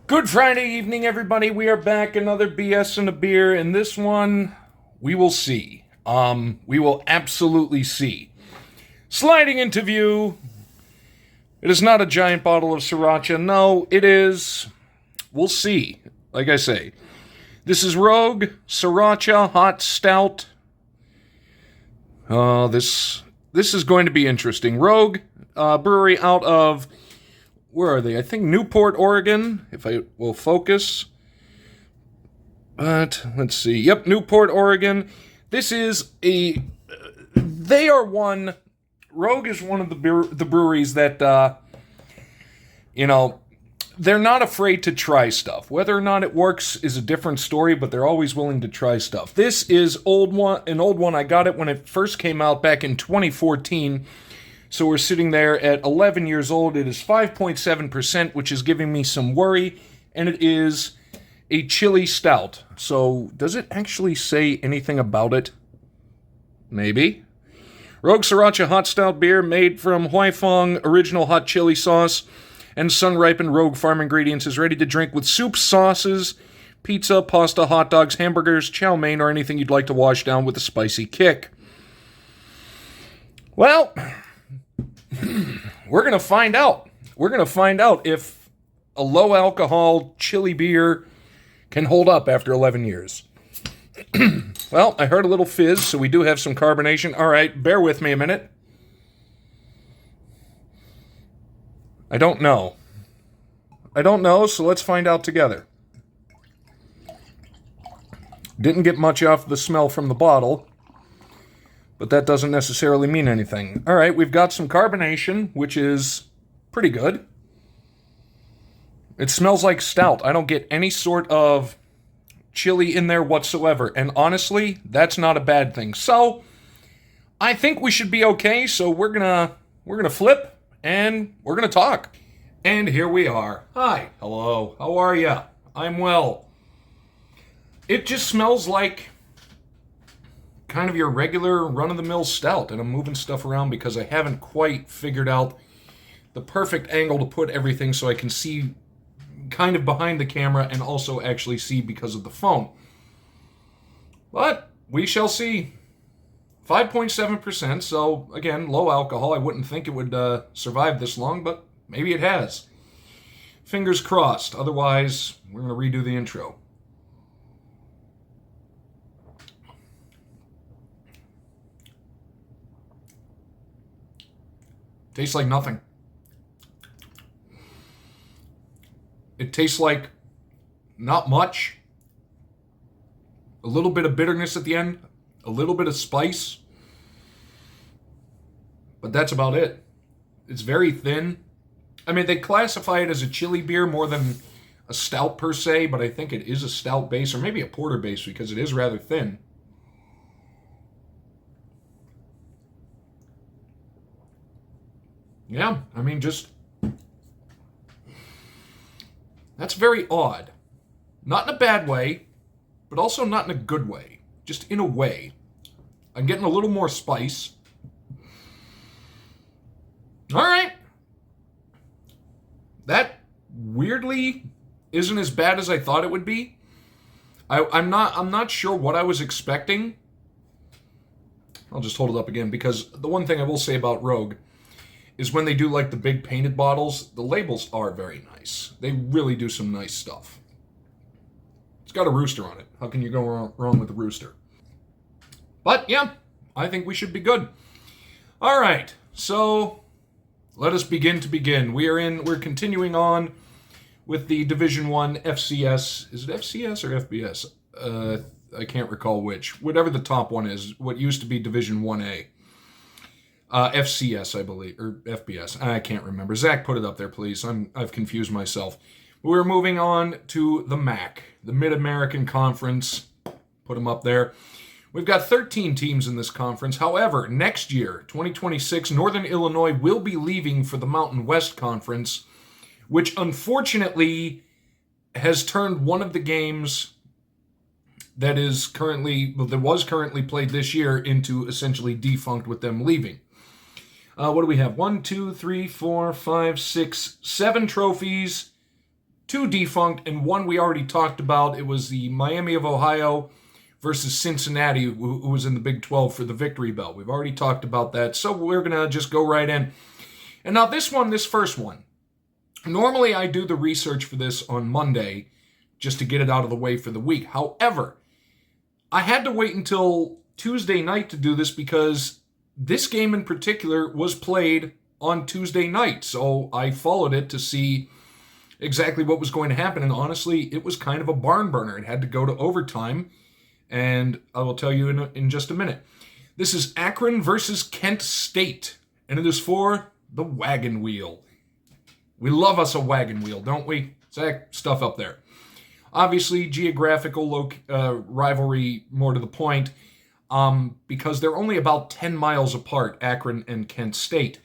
Good Friday evening, everybody. We are back. Another BS and a beer. And this one, we will see. We will absolutely see. Sliding into view. It is not a giant bottle of Sriracha. No, it is. We'll see. Like I say, this is Rogue Sriracha Hot Stout. This is going to be interesting. Rogue Brewery out of, where are they? I think Newport, Oregon, if I will focus. But, let's see. Yep, Newport, Oregon. This is Rogue is one of the breweries that, they're not afraid to try stuff. Whether or not it works is a different story, but they're always willing to try stuff. This is an old one. I got it when it first came out back in 2014. So we're sitting there at 11 years old. It is 5.7%, which is giving me some worry. And it is a chili stout. So does it actually say anything about it? Maybe. Rogue Sriracha Hot Stout beer made from Huaifeng original hot chili sauce and sun-ripened Rogue farm ingredients, is ready to drink with soups, sauces, pizza, pasta, hot dogs, hamburgers, chow mein, or anything you'd like to wash down with a spicy kick. Well, we're going to find out. We're going to find out if a low-alcohol chili beer can hold up after 11 years. Well, I heard a little fizz, so we do have some carbonation. All right, bear with me a minute. I don't know, so let's find out together. Didn't get much off the smell from the bottle, but that doesn't necessarily mean anything. All right, we've got some carbonation, which is pretty good. It smells like stout. I don't get any sort of chili in there whatsoever, and honestly, that's not a bad thing. So, I think we should be okay, so we're gonna flip, and we're gonna talk. And here we are. Hi. Hello. How are ya? I'm well. It just smells like kind of your regular run-of-the-mill stout, and I'm moving stuff around because I haven't quite figured out the perfect angle to put everything so I can see kind of behind the camera and also actually see because of the phone. But we shall see. 5.7%, so again, low alcohol. I wouldn't think it would survive this long, but maybe it has. Fingers crossed. Otherwise, we're going to redo the intro. Tastes like nothing. It tastes like not much. A little bit of bitterness at the end. A little bit of spice. But that's about it. It's very thin. I mean, they classify it as a chili beer more than a stout per se, but I think it is a stout base, or maybe a porter base, because it is rather thin. Yeah, I mean, just... That's very odd. Not in a bad way, but also not in a good way. Just in a way. I'm getting a little more spice. All right. That weirdly isn't as bad as I thought it would be. I'm not sure what I was expecting. I'll just hold it up again, because the one thing I will say about Rogue is when they do like the big painted bottles, the labels are very nice. They really do some nice stuff. It's got a rooster on it. How can you go wrong with a rooster? But yeah, I think we should be good. All right, so let us begin to begin. We're continuing on with the Division 1 FCS. Is it FCS or FBS? I can't recall which. Whatever the top one is, what used to be Division 1A. FCS, I believe, or FBS. I can't remember. Zach, put it up there, please. I've confused myself. We're moving on to the MAC, the Mid-American Conference. Put them up there. We've got 13 teams in this conference. However, next year, 2026, Northern Illinois will be leaving for the Mountain West Conference, which unfortunately has turned one of the games that was currently played this year into essentially defunct with them leaving. What do we have? 1, 2, 3, 4, 5, 6, 7 trophies two defunct, and one we already talked about. It was the Miami of Ohio versus Cincinnati, who was in the Big 12 for the victory belt. We've already talked about that, so we're going to just go right in. And now this first one, normally I do the research for this on Monday just to get it out of the way for the week. However, I had to wait until Tuesday night to do this because this game in particular was played on Tuesday night. So I followed it to see exactly what was going to happen. And honestly, it was kind of a barn burner. It had to go to overtime. And I will tell you in just a minute. This is Akron versus Kent State. And it is for the wagon wheel. We love us a wagon wheel, don't we? It's that stuff up there. Obviously, geographical rivalry, more to the point, because they're only about 10 miles apart, Akron and Kent State.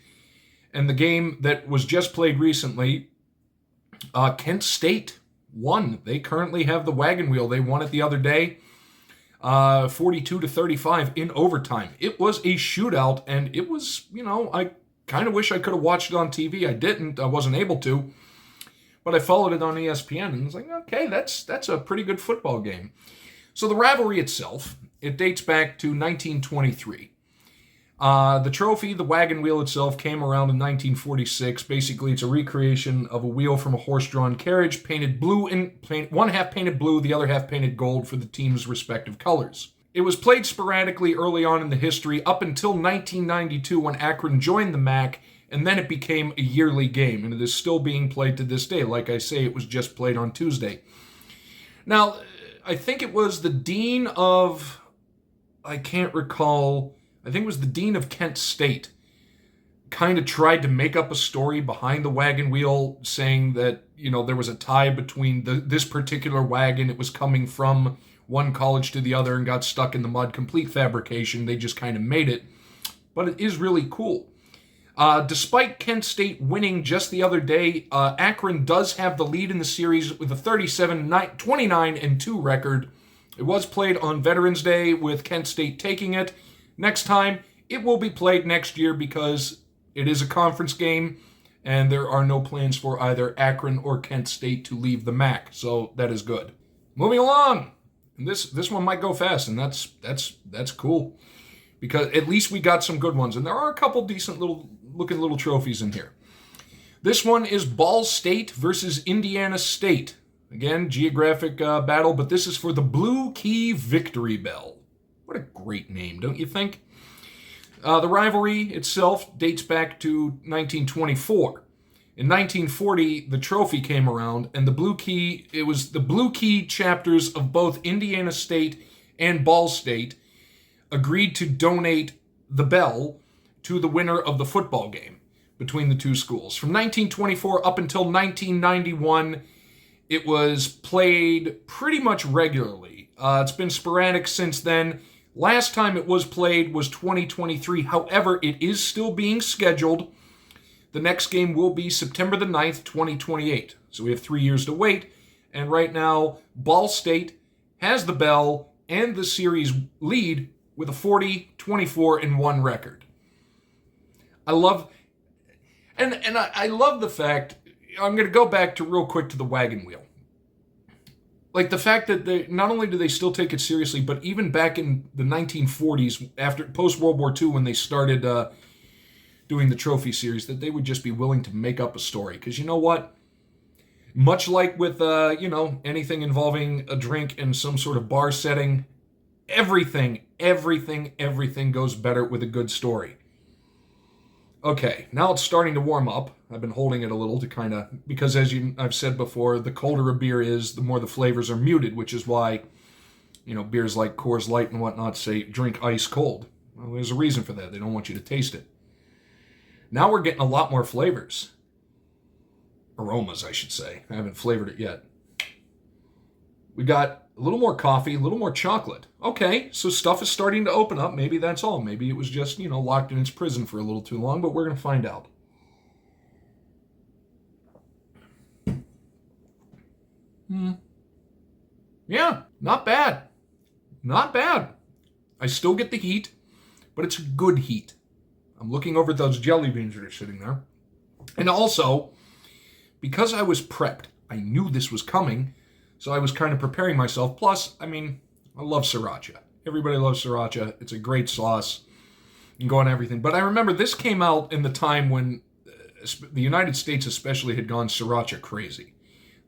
And the game that was just played recently, Kent State won. They currently have the wagon wheel. They won it the other day, 42-35 in overtime. It was a shootout, and it was, I kind of wish I could have watched it on TV. I didn't. I wasn't able to. But I followed it on ESPN, and I was like, okay, that's a pretty good football game. So the rivalry itself, it dates back to 1923. The trophy, the wagon wheel itself, came around in 1946. Basically, it's a recreation of a wheel from a horse-drawn carriage, painted blue, one half painted blue, the other half painted gold for the team's respective colors. It was played sporadically early on in the history, up until 1992 when Akron joined the MAC, and then it became a yearly game, and it is still being played to this day. Like I say, it was just played on Tuesday. Now, I think it was the dean of, I can't recall, I think it was the dean of Kent State, kind of tried to make up a story behind the wagon wheel, saying that, there was a tie between this particular wagon. It was coming from one college to the other and got stuck in the mud. Complete fabrication. They just kind of made it. But it is really cool. Despite Kent State winning just the other day, Akron does have the lead in the series with a 29-2 record. It was played on Veterans Day with Kent State taking it. Next time, it will be played next year because it is a conference game and there are no plans for either Akron or Kent State to leave the MAC, so that is good. Moving along, and this one might go fast, and that's cool because at least we got some good ones, and there are a couple decent looking little trophies in here. This one is Ball State versus Indiana State. Again, geographic battle, but this is for the Blue Key Victory Bell. What a great name, don't you think? The rivalry itself dates back to 1924. In 1940, the trophy came around, and it was the Blue Key chapters of both Indiana State and Ball State agreed to donate the bell to the winner of the football game between the two schools. From 1924 up until 1991, it was played pretty much regularly. It's been sporadic since then. Last time it was played was 2023. However, it is still being scheduled. The next game will be September the 9th, 2028. So we have 3 years to wait. And right now, Ball State has the bell and the series lead with a 40-24-1 record. I love the fact, I'm going to go back to real quick to the wagon wheel. Like the fact that not only do they still take it seriously, but even back in the 1940s, after post-World War II, when they started doing the trophy series, that they would just be willing to make up a story. Because you know what? Much like with, anything involving a drink in some sort of bar setting, everything goes better with a good story. Okay, now it's starting to warm up. I've been holding it a little to kind of, because I've said before, the colder a beer is, the more the flavors are muted, which is why, beers like Coors Light and whatnot say drink ice cold. Well, there's a reason for that. They don't want you to taste it. Now we're getting a lot more flavors. Aromas, I should say. I haven't flavored it yet. We got a little more coffee, a little more chocolate. Okay, so stuff is starting to open up. Maybe that's all. Maybe it was just, locked in its prison for a little too long, but we're going to find out. Yeah, not bad. Not bad. I still get the heat, but it's a good heat. I'm looking over those jelly beans that are sitting there. And also, because I was prepped, I knew this was coming, so I was kind of preparing myself. Plus, I mean, I love Sriracha. Everybody loves Sriracha. It's a great sauce. You can go on everything. But I remember this came out in the time when the United States especially had gone Sriracha crazy.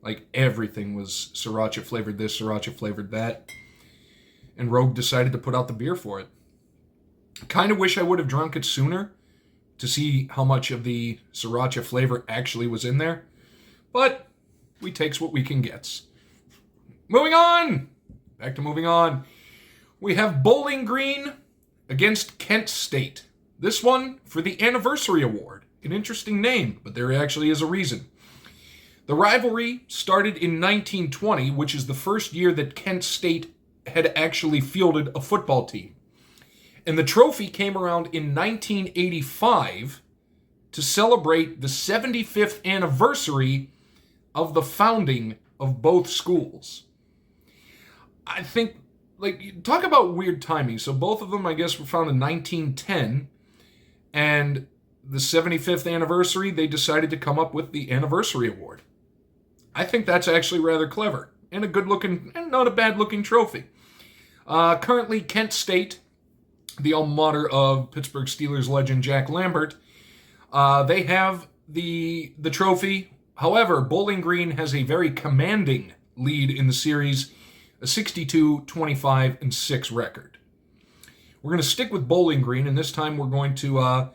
Like, everything was Sriracha flavored this, Sriracha flavored that. And Rogue decided to put out the beer for it. Kind of wish I would have drunk it sooner to see how much of the Sriracha flavor actually was in there. But we takes what we can get. Moving on! Back to moving on. We have Bowling Green against Kent State. This one for the Anniversary Award. An interesting name, but there actually is a reason. The rivalry started in 1920, which is the first year that Kent State had actually fielded a football team. And the trophy came around in 1985 to celebrate the 75th anniversary of the founding of both schools. I think, like, talk about weird timing. So both of them, I guess, were founded in 1910. And the 75th anniversary, they decided to come up with the Anniversary Award. I think that's actually rather clever. And a good-looking, and not a bad-looking trophy. Currently, Kent State, the alma mater of Pittsburgh Steelers legend Jack Lambert, they have the trophy. However, Bowling Green has a very commanding lead in the series, a 62-25-6 record. We're going to stick with Bowling Green, and this time we're going to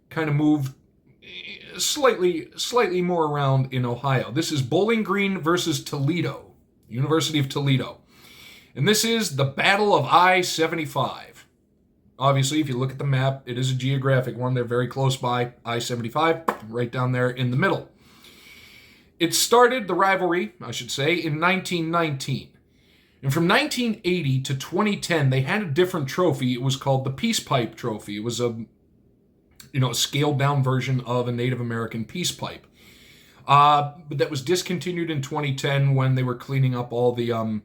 kind of move slightly more around in Ohio. This is Bowling Green versus Toledo, University of Toledo. And this is the Battle of I-75. Obviously, if you look at the map, it is a geographic one. They're very close by. I-75, right down there in the middle. It started, the rivalry, I should say, in 1919. And from 1980 to 2010, they had a different trophy. It was called the Peace Pipe Trophy. It was a scaled-down version of a Native American peace pipe. But that was discontinued in 2010 when they were cleaning up all the,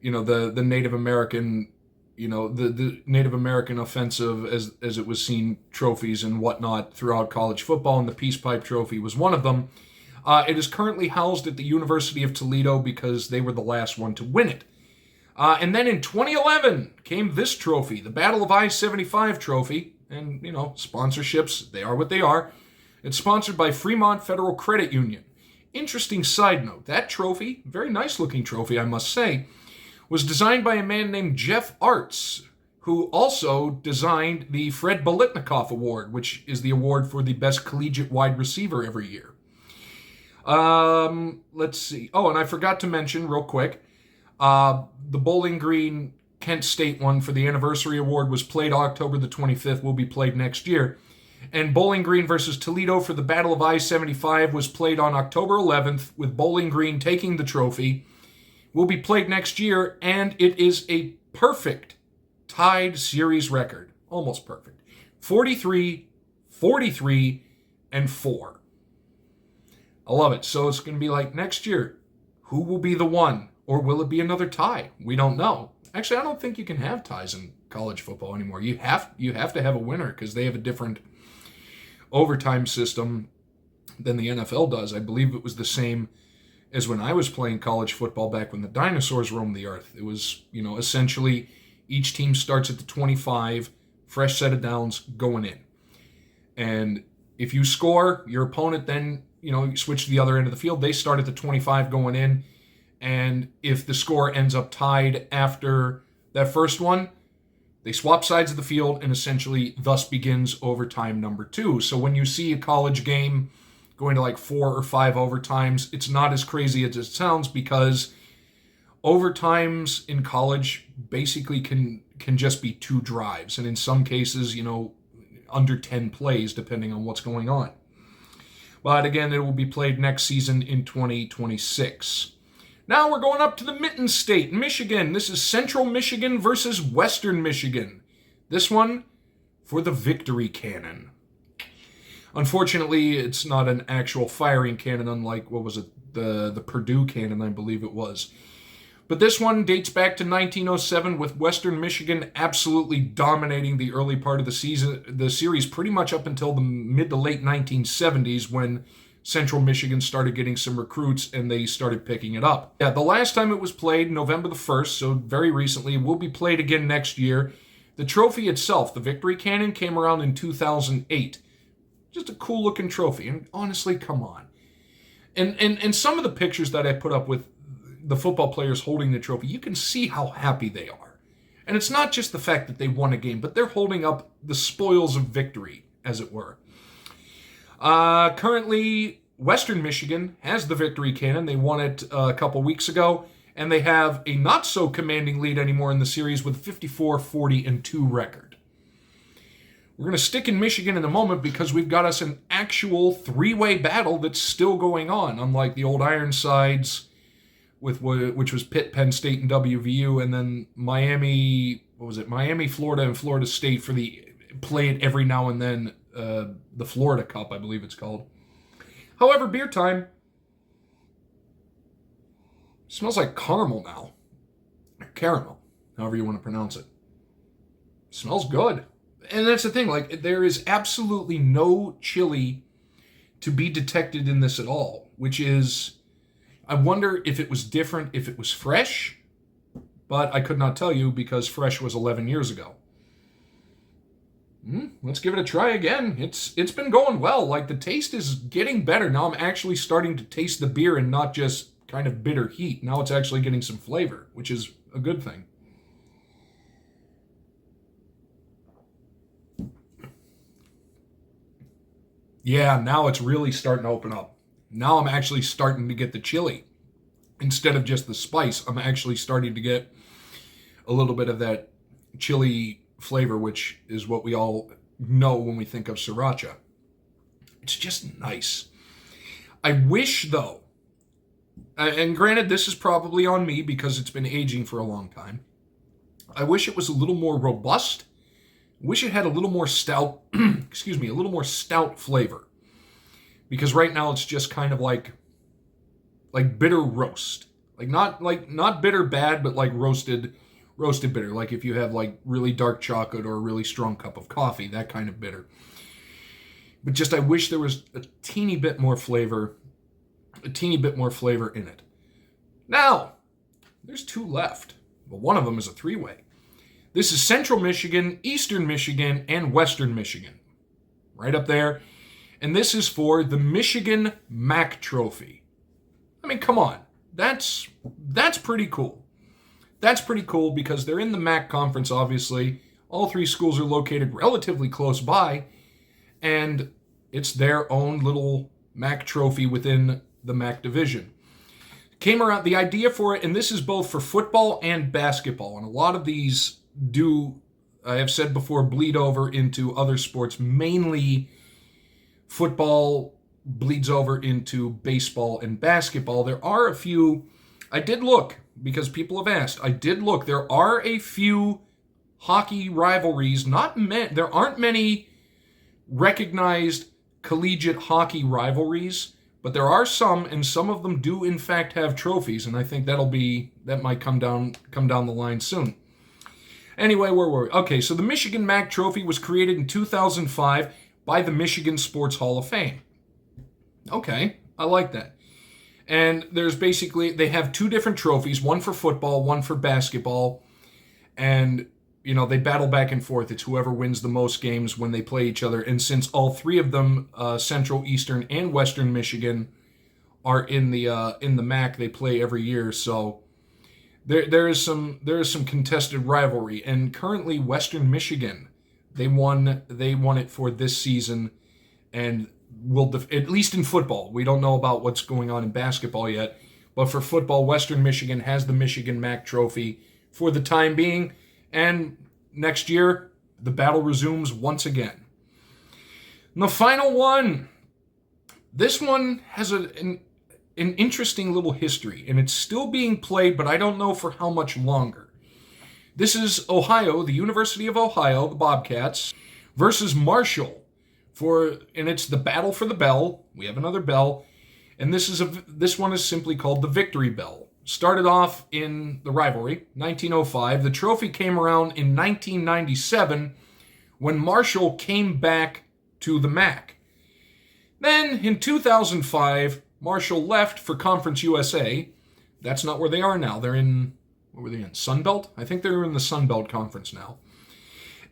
the Native American, the Native American offensive, as it was seen, trophies and whatnot throughout college football, and the Peace Pipe Trophy was one of them. It is currently housed at the University of Toledo because they were the last one to win it. And then in 2011 came this trophy, the Battle of I-75 Trophy. And, sponsorships, they are what they are. It's sponsored by Fremont Federal Credit Union. Interesting side note, that trophy, very nice looking trophy, I must say, was designed by a man named Jeff Arts, who also designed the Fred Biletnikoff Award, which is the award for the best collegiate wide receiver every year. Let's see. Oh, and I forgot to mention real quick, the Bowling Green Kent State one for the Anniversary Award was played October the 25th, will be played next year. And Bowling Green versus Toledo for the Battle of I-75 was played on October 11th, with Bowling Green taking the trophy. Will be played next year, and it is a perfect tied series record. Almost perfect. 43, 43, and 4. I love it. So it's going to be like next year, who will be the one? Or will it be another tie? We don't know. Actually, I don't think you can have ties in college football anymore. You have to have a winner because they have a different overtime system than the NFL does. I believe it was the same as when I was playing college football back when the dinosaurs roamed the earth. It was, essentially each team starts at the 25, fresh set of downs going in. And if you score, your opponent then, you switch to the other end of the field. They start at the 25 going in. And if the score ends up tied after that first one, they swap sides of the field, and essentially thus begins overtime number 2. So when you see a college game going to like 4 or 5 overtimes, it's not as crazy as it sounds, because overtimes in college basically can just be 2 drives. And in some cases, under 10 plays, depending on what's going on. But again, it will be played next season in 2026. Now we're going up to the Mitten State, Michigan. This is Central Michigan versus Western Michigan. This one for the victory cannon. Unfortunately, it's not an actual firing cannon, unlike, the Purdue cannon, I believe it was. But this one dates back to 1907, with Western Michigan absolutely dominating the early part of the series, pretty much up until the mid to late 1970s, when Central Michigan started getting some recruits and they started picking it up. Yeah, the last time it was played, November the 1st, so very recently, will be played again next year. The trophy itself, the Victory Cannon, came around in 2008. Just a cool looking trophy, and honestly, come on. And some of the pictures that I put up with the football players holding the trophy, you can see how happy they are. And it's not just the fact that they won a game, but they're holding up the spoils of victory, as it were. Currently, Western Michigan has the Victory Cannon. They won it a couple weeks ago, and they have a not-so-commanding lead anymore in the series with a 54-40-2 record. We're going to stick in Michigan in a moment because we've got us an actual three-way battle that's still going on, unlike the old Ironsides, which was Pitt, Penn State, and WVU, and then Miami, Miami, Florida, and Florida State for the play it every now and then, the Florida Cup, I believe it's called. However, beer time smells like caramel now. Or caramel, however you want to pronounce it. Smells good. And that's the thing, like, there is absolutely no chili to be detected in this at all, which is, I wonder if it was different, if it was fresh, but I could not tell you because fresh was 11 years ago. Let's give it a try again. It's been going well. Like, the taste is getting better. Now I'm actually starting to taste the beer and not just kind of bitter heat. Now it's actually getting some flavor, which is a good thing. Yeah, now it's really starting to open up. Now I'm actually starting to get the chili. Instead of just the spice, I'm actually starting to get a little bit of that chili flavor, which is what we all know when we think of Sriracha. It's just nice. I wish, though, and granted, this is probably on me because it's been aging for a long time, I wish it was a little more robust. Wish it had a little more stout, a little more stout flavor. Because right now it's just kind of like bitter roast. Not bitter bad, but like roasted bitter. Like if you have like really dark chocolate or a really strong cup of coffee, that kind of bitter. But just I wish there was a teeny bit more flavor in it. Now, there's two left. But one of them is a three-way. This is Central Michigan, Eastern Michigan, and Western Michigan. Right up there. And this is for the Michigan Mac Trophy. I mean, come on. That's pretty cool. That's pretty cool because they're in the MAC conference, obviously. All three schools are located relatively close by. And it's their own little MAC trophy within the MAC division. Came around, the idea for it, and this is both for football and basketball. And a lot of these do, I have said before, bleed over into other sports. Mainly football bleeds over into baseball and basketball. There are a few, I did look, because people have asked, I did look, there are a few hockey rivalries, there aren't many recognized collegiate hockey rivalries, but there are some, and some of them do in fact have trophies, and I think that might come down the line soon. Anyway, where were we? Okay, so the Michigan Mac Trophy was created in 2005 by the Michigan Sports Hall of Fame. Okay, I like that. And there's basically, they have two different trophies, one for football, one for basketball, and, they battle back and forth. It's whoever wins the most games when they play each other. And since all three of them, Central, Eastern, and Western Michigan, are in the MAC, they play every year, so there is some contested rivalry. And currently, Western Michigan, they won it for this season, and will at least in football. We don't know about what's going on in basketball yet, but for football, Western Michigan has the Michigan Mac Trophy for the time being, and next year the battle resumes once again. And the final one. This one has an interesting little history, and it's still being played, but I don't know for how much longer. This is Ohio, the University of Ohio, the Bobcats, versus Marshall. And it's the battle for the bell. We have another bell, and this one is simply called the Victory Bell. Started off in the rivalry, 1905. The trophy came around in 1997 when Marshall came back to the MAC. Then, in 2005, Marshall left for Conference USA. That's not where they are now. They're in, what were they in, Sunbelt? I think they're in the Sunbelt Conference now.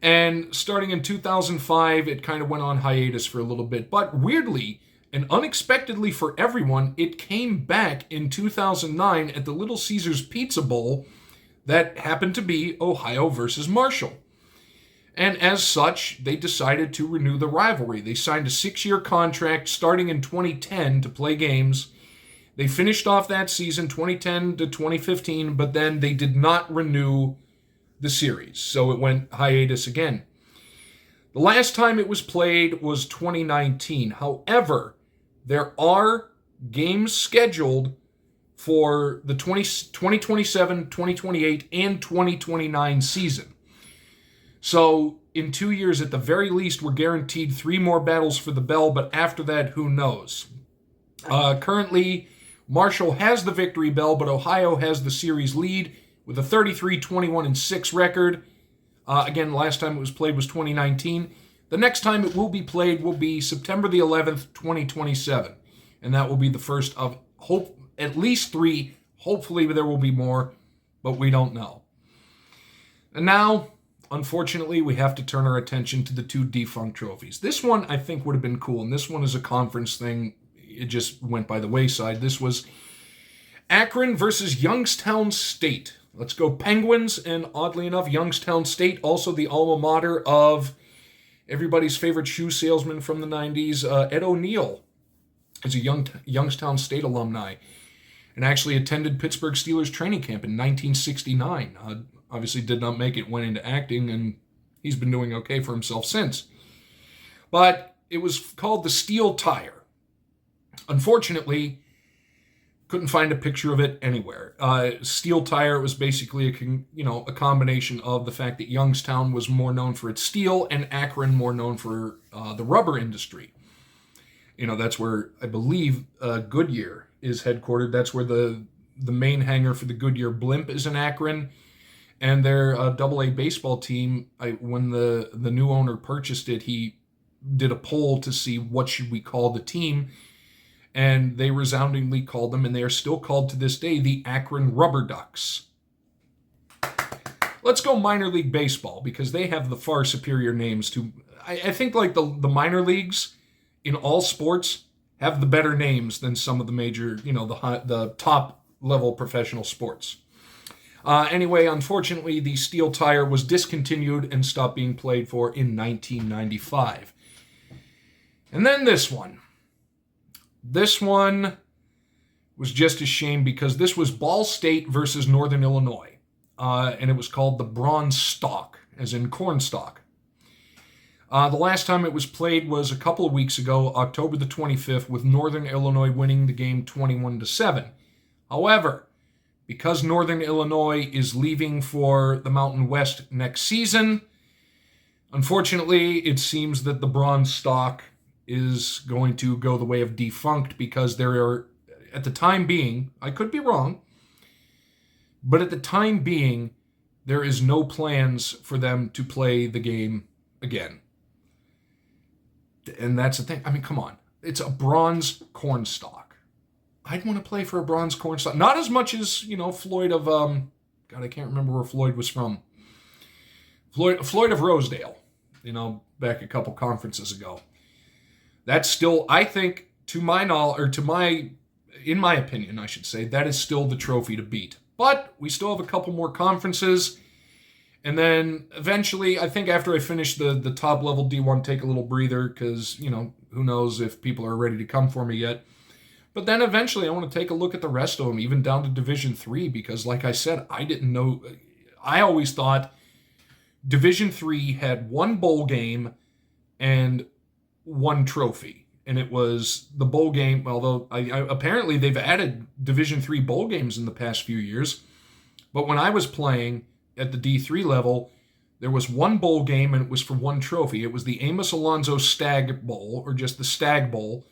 And starting in 2005, it kind of went on hiatus for a little bit. But weirdly, and unexpectedly for everyone, it came back in 2009 at the Little Caesars Pizza Bowl that happened to be Ohio versus Marshall. And as such, they decided to renew the rivalry. They signed a 6-year contract starting in 2010 to play games. They finished off that season, 2010 to 2015, but then they did not renew the series, so it went hiatus again. The last time it was played was 2019. However, there are games scheduled for the 2027, 2028, and 2029 season. So in 2 years, at the very least, we're guaranteed 3 more battles for the bell, but after that, who knows? Currently, Marshall has the victory bell, but Ohio has the series lead with a 33-21-6 record. Again, last time it was played was 2019. The next time it will be played will be September the 11th, 2027. And that will be the first of at least 3. Hopefully there will be more, but we don't know. And now, unfortunately, we have to turn our attention to the 2 defunct trophies. This one I think would have been cool, and this one is a conference thing. It just went by the wayside. This was Akron versus Youngstown State. Let's go Penguins, and oddly enough, Youngstown State, also the alma mater of everybody's favorite shoe salesman from the 90s, Ed O'Neill, is a Youngstown State alumni, and actually attended Pittsburgh Steelers training camp in 1969. Obviously did not make it, went into acting, and he's been doing okay for himself since. But it was called the Steel Tire. Unfortunately, couldn't find a picture of it anywhere. Steel Tire was basically a combination of the fact that Youngstown was more known for its steel and Akron more known for the rubber industry. That's where I believe Goodyear is headquartered. That's where the main hangar for the Goodyear blimp is in Akron. And their AA baseball team, when the new owner purchased it, he did a poll to see what should we call the team. And they resoundingly called them, and they are still called to this day, the Akron Rubber Ducks. Let's go minor league baseball, because they have the far superior names to... I think like the minor leagues in all sports have the better names than some of the major, the top level professional sports. Anyway, unfortunately, the Steel Tire was discontinued and stopped being played for in 1995. And then this one. This one was just a shame because this was Ball State versus Northern Illinois. And it was called the Bronze Stalk, as in corn stalk. The last time it was played was a couple of weeks ago, October the 25th, with Northern Illinois winning the game 21-7. However, because Northern Illinois is leaving for the Mountain West next season, unfortunately, it seems that the Bronze Stalk is going to go the way of defunct, because there are, at the time being, I could be wrong, but at the time being, there is no plans for them to play the game again. And that's the thing. I mean, come on. It's a bronze corn stalk. I'd want to play for a bronze corn stalk. Not as much as, Floyd of, God, I can't remember where Floyd was from. Floyd of Rosedale, back a couple conferences ago. That's still, I think, in my opinion, I should say, that is still the trophy to beat. But we still have a couple more conferences. And then eventually, I think after I finish the top level D1, take a little breather, because, who knows if people are ready to come for me yet. But then eventually I want to take a look at the rest of them, even down to Division 3, because like I said, I didn't know. I always thought Division 3 had one bowl game and one trophy, and it was the bowl game. Although apparently they've added Division 3 bowl games in the past few years, but when I was playing at the D3 level, there was one bowl game and it was for one trophy. It was the Amos Alonzo Stag Bowl, or just the Stag Bowl,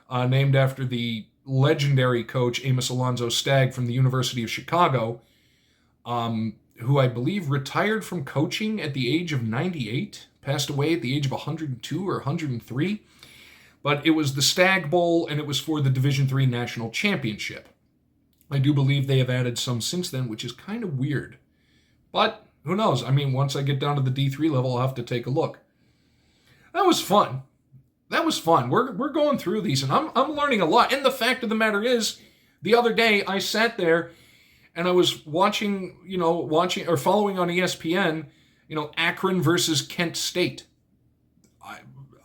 named after the legendary coach Amos Alonzo Stagg from the University of Chicago, who I believe retired from coaching at the age of 98. Passed away at the age of 102 or 103. But it was the Stag Bowl, and it was for the Division III National Championship. I do believe they have added some since then, which is kind of weird. But who knows? I mean, once I get down to the D3 level, I'll have to take a look. That was fun. We're going through these, and I'm learning a lot. And the fact of the matter is, the other day I sat there and I was watching or following on ESPN, Akron versus Kent State.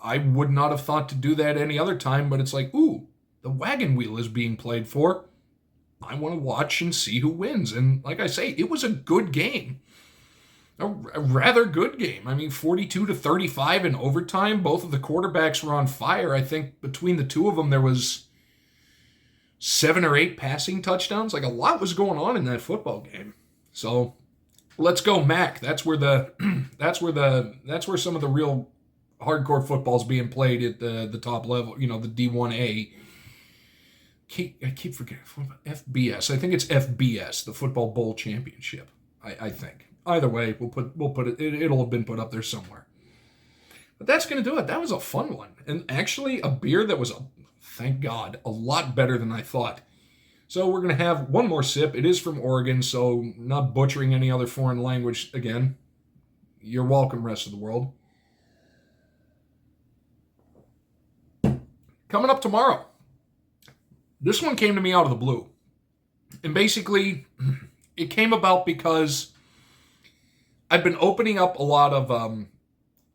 I would not have thought to do that any other time, but it's like, ooh, the wagon wheel is being played for. I want to watch and see who wins. And like I say, it was a good game. A rather good game. I mean, 42-35 in overtime. Both of the quarterbacks were on fire. I think between the two of them, there was 7 or 8 passing touchdowns. Like, a lot was going on in that football game. So let's go MAC. That's where that's where some of the real hardcore football's being played at the top level, the D1A. I keep forgetting FBS. I think it's FBS, the Football Bowl Championship. I think. Either way, we'll put it. It'll have been put up there somewhere. But that's going to do it. That was a fun one, and actually a beer that was, thank God, a lot better than I thought. So we're going to have one more sip. It is from Oregon, so not butchering any other foreign language again. You're welcome, rest of the world. Coming up tomorrow. This one came to me out of the blue. And basically, it came about because I've been opening up a lot of,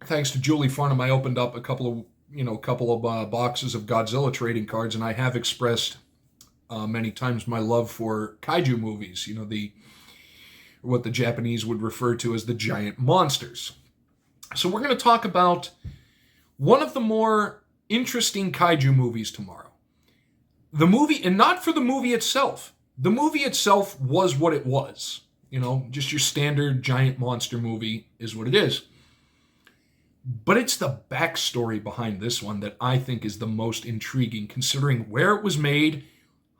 thanks to Julie Farnham, I opened up a couple of boxes of Godzilla trading cards, and I have expressed many times my love for kaiju movies, what the Japanese would refer to as the giant monsters. So we're going to talk about one of the more interesting kaiju movies tomorrow. The movie, and not for the movie itself. The movie itself was what it was. Just your standard giant monster movie is what it is. But it's the backstory behind this one that I think is the most intriguing, considering where it was made,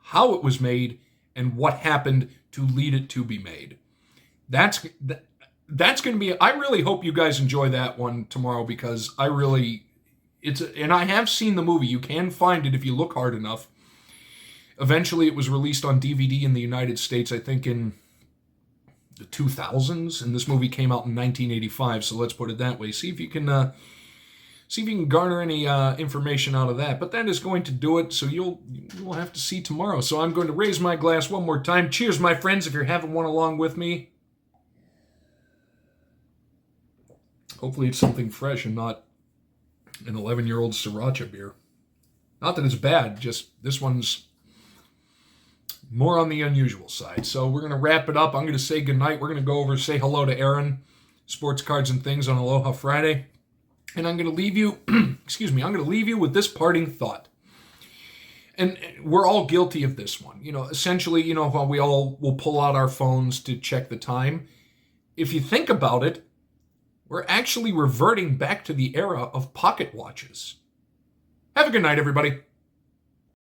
how it was made, and what happened to lead it to be made. That's going to be, I really hope you guys enjoy that one tomorrow, because and I have seen the movie. You can find it if you look hard enough. Eventually, it was released on DVD in the United States, I think in the 2000s, and this movie came out in 1985, so let's put it that way. See if you can garner any information out of that. But that is going to do it, so you'll have to see tomorrow. So I'm going to raise my glass one more time. Cheers, my friends, if you're having one along with me. Hopefully it's something fresh and not an 11-year-old Sriracha beer. Not that it's bad, just this one's more on the unusual side. So we're going to wrap it up. I'm going to say goodnight. We're going to go over, say hello to Aaron, Sports Cards and Things on Aloha Friday. And I'm going to leave you, I'm going to leave you with this parting thought. And we're all guilty of this one. Essentially, while we all will pull out our phones to check the time, if you think about it, we're actually reverting back to the era of pocket watches. Have a good night, everybody.